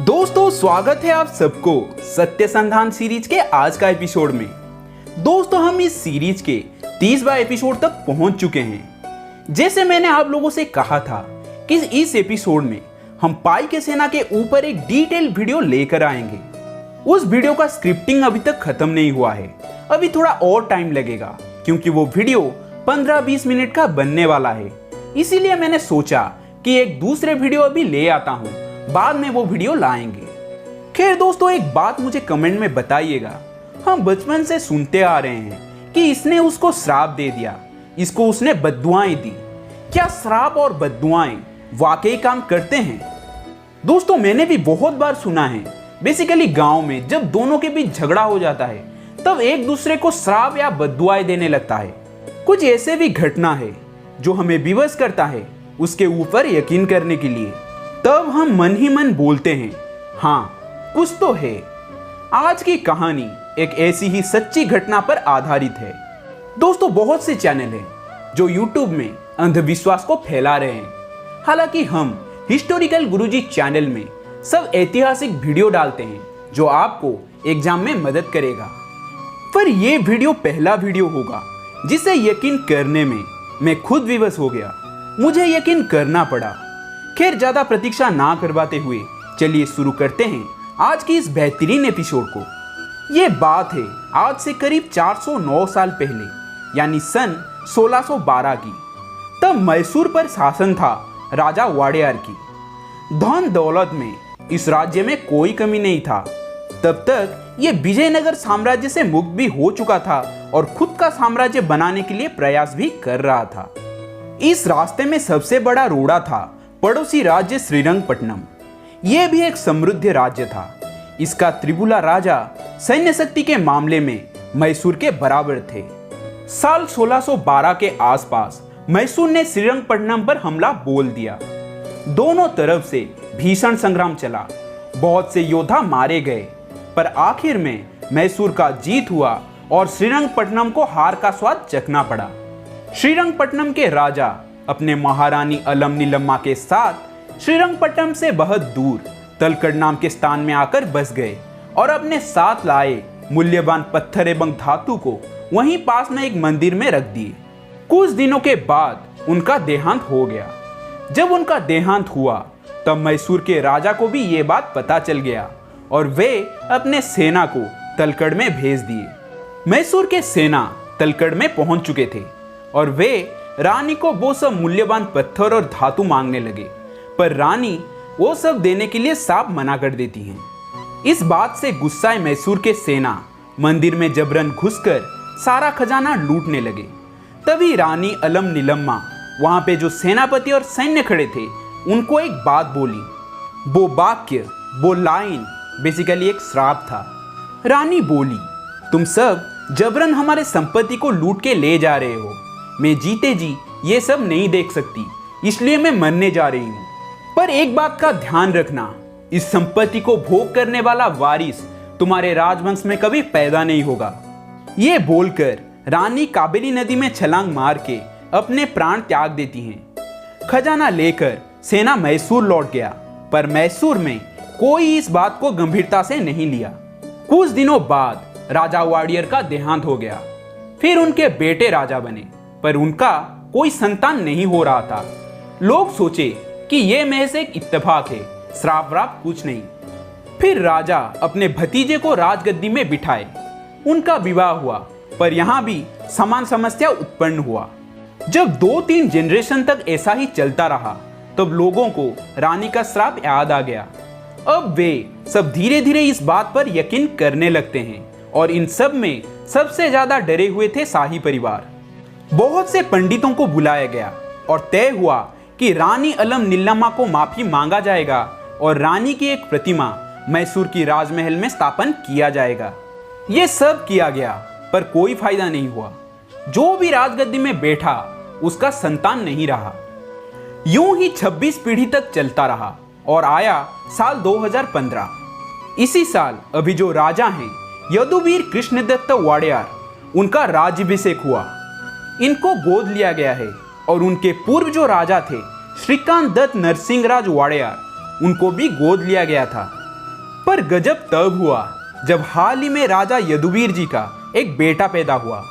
दोस्तों स्वागत है आप सबको सत्य संधान सीरीज के आज का एपिसोड में। दोस्तों हम इस सीरीज के 30वां एपिसोड तक पहुंच चुके हैं। जैसे मैंने आप लोगों से कहा था कि इस एपिसोड में हम पाई के सेना के ऊपर एक डिटेल वीडियो लेकर आएंगे। उस वीडियो का स्क्रिप्टिंग अभी तक खत्म नहीं हुआ है, अभी थोड़ा और टाइम लगेगा क्योंकि वो वीडियो 15-20 मिनट का बनने वाला है। इसीलिए मैंने सोचा कि एक दूसरे वीडियो अभी ले आता हूँ, बाद में वो वीडियो लाएंगे। खैर दोस्तों एक बात मुझे कमेंट में बताइएगा, हम बचपन से सुनते आ रहे हैं कि इसने उसको श्राप दे दिया, इसको उसने बद्दुआएं दी। क्या श्राप और बद्दुआएं वाकई काम करते हैं? दोस्तों मैंने भी बहुत बार सुना है, बेसिकली गांव में जब दोनों के बीच झगड़ा हो जाता है तब एक दूसरे को श्राप या बद्दुआएं देने लगता है। कुछ ऐसे भी घटना है जो हमें विवश करता है उसके ऊपर यकीन करने के लिए। तब हम मन ही मन बोलते हैं हाँ कुछ तो है। आज की कहानी एक ऐसी ही सच्ची घटना पर आधारित है। दोस्तों बहुत से चैनल हैं जो YouTube में अंधविश्वास को फैला रहे हैं, हालांकि हम हिस्टोरिकल गुरुजी चैनल में सब ऐतिहासिक वीडियो डालते हैं जो आपको एग्जाम में मदद करेगा। पर यह वीडियो पहला वीडियो होगा जिसे यकीन करने में मैं खुद विवश हो गया, मुझे यकीन करना पड़ा। खैर ज्यादा प्रतीक्षा ना करवाते हुए चलिए शुरू करते हैं आज की इस बेहतरीन एपिसोड को। ये बात है आज से करीब 409 साल पहले यानी सन 1612 की। तब मैसूर पर शासन था राजा वाडेयार की। धन दौलत में इस राज्य में कोई कमी नहीं था। तब तक ये विजयनगर साम्राज्य से मुक्त भी हो चुका था और खुद का साम्राज्य बनाने के लिए प्रयास भी कर रहा था। इस रास्ते में सबसे बड़ा रोड़ा था पड़ोसी राज्य श्रीरंगपट्टनम। यह भी एक समृद्ध राज्य था। इसका त्रिपुला राजा सैन्य शक्ति के मामले में मैसूर के बराबर थे। साल 1612 के आसपास मैसूर ने श्रीरंगपट्टनम पर हमला बोल दिया। दोनों तरफ से भीषण संग्राम चला, बहुत से योद्धा मारे गए, पर आखिर में मैसूर का जीत हुआ और श्रीरंगपट्टनम को हार का स्वाद चखना पड़ा। श्रीरंगपट्टनम के राजा अपने महारानी अलम नीलम्मा के साथ श्रीरंगपट्टनम से बहुत दूर तलकड़ नाम के स्थान में आकर बस गए और अपने साथ लाए मूल्यवान पत्थर एवं धातु को वहीं पास में एक मंदिर में रख दिए। कुछ दिनों के बाद उनका देहांत हो गया। जब उनका देहांत हुआ तब मैसूर के राजा को भी ये बात पता चल गया और वे अपने सेना को तलकड़ में भेज दिए। मैसूर के सेना तलकड़ में पहुंच चुके थे और वे रानी को वो सब मूल्यवान पत्थर और धातु मांगने लगे, पर रानी वो सब देने के लिए साफ मना कर देती हैं। इस बात से गुस्साए मैसूर के सेना मंदिर में जबरन घुसकर सारा खजाना लूटने लगे। तभी रानी अलम नीलम्मा वहां पे जो सेनापति और सैन्य खड़े थे उनको एक बात बोली। वो वाक्य, वो लाइन बेसिकली एक श्राप था। रानी बोली, तुम सब जबरन हमारे संपत्ति को लूट के ले जा रहे हो, मैं जीते जी ये सब नहीं देख सकती, इसलिए मैं मरने जा रही हूँ। पर एक बात का ध्यान रखना, इस संपत्ति को भोग करने वाला वारिस तुम्हारे राजवंश में कभी पैदा नहीं होगा। ये बोलकर रानी काबेली नदी में छलांग मार के अपने प्राण त्याग देती हैं। खजाना लेकर सेना मैसूर लौट गया, पर मैसूर में कोई इस बात को गंभीरता से नहीं लिया। कुछ दिनों बाद राजा वाडियर का देहांत हो गया। फिर उनके बेटे राजा बने, पर उनका कोई संतान नहीं हो रहा था। लोग सोचे कि यह महज एक इत्तेफाक है, श्राप व्राप कुछ नहीं। फिर राजा अपने भतीजे को राजगद्दी में बिठाए। उनका विवाह हुआ, पर यहाँ भी समान समस्या उत्पन्न हुआ। जब 2-3 जनरेशन तक ऐसा ही चलता रहा तब लोगों को रानी का श्राप याद आ गया। अब वे सब धीरे धीरे इस बात पर यकीन करने लगते हैं और इन सब में सबसे ज्यादा डरे हुए थे शाही परिवार। बहुत से पंडितों को बुलाया गया और तय हुआ कि रानी अलम नीलम्मा को माफी मांगा जाएगा और रानी की एक प्रतिमा मैसूर की राजमहल में स्थापन किया जाएगा। यह सब किया गया, पर कोई फायदा नहीं हुआ। जो भी राजगद्दी में बैठा उसका संतान नहीं रहा। यूं ही 26 पीढ़ी तक चलता रहा और आया साल 2015। इसी साल अभी जो राजा हैं यदुवीर कृष्णदत्त वाडेयार, उनका राज्याभिषेक हुआ। इनको गोद लिया गया है और उनके पूर्व जो राजा थे श्रीकांत दत्त नरसिंहराज वाडेयार, उनको भी गोद लिया गया था। पर गजब तब हुआ जब हाल ही में राजा यदुवीर जी का एक बेटा पैदा हुआ।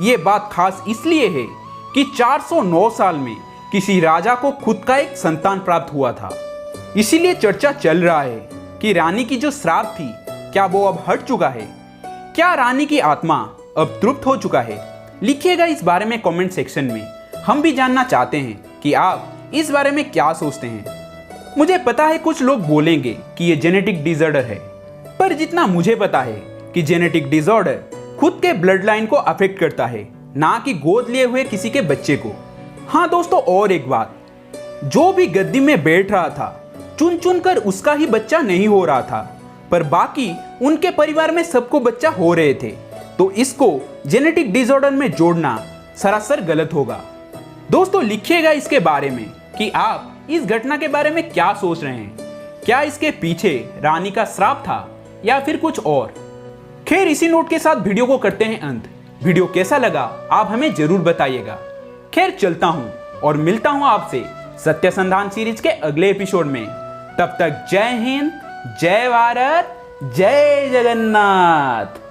ये बात खास इसलिए है कि 409 साल में किसी राजा को खुद का एक संतान प्राप्त हुआ था। इसीलिए चर्चा चल रहा है कि रानी की जो श्राप थी, क्या वो अब हट चुका है? क्या रानी की आत्मा अब तृप्त हो चुका है? लिखिएगा इस बारे में कमेंट सेक्शन में। हम भी जानना चाहते हैं कि आप इस बारे में क्या सोचते हैं। मुझे पता है कुछ लोग बोलेंगे कि ये जेनेटिक डिसऑर्डर है, पर जितना मुझे पता है कि जेनेटिक डिसऑर्डर खुद के ब्लड लाइन को अफेक्ट करता है, ना कि गोद लिए हुए किसी के बच्चे को। हाँ दोस्तों, और एक बात, जो भी गद्दी में बैठ रहा था, चुन चुन कर उसका ही बच्चा नहीं हो रहा था, पर बाकी उनके परिवार में सबको बच्चा हो रहे थे। तो इसको जेनेटिक डिसऑर्डर में जोड़ना सरासर गलत होगा। दोस्तों लिखिएगा इसके बारे में कि आप इस घटना के बारे में क्या सोच रहे हैं। क्या इसके पीछे रानी का श्राप था या फिर कुछ और? खैर, इसी नोट के साथ वीडियो को करते हैं अंत। वीडियो कैसा लगा आप हमें जरूर बताइएगा। खैर चलता हूं और मिलता हूं आपसे सत्यसंधान सीरीज के अगले एपिसोड में। तब तक जय हिंद, जय भारत, जय जगन्नाथ।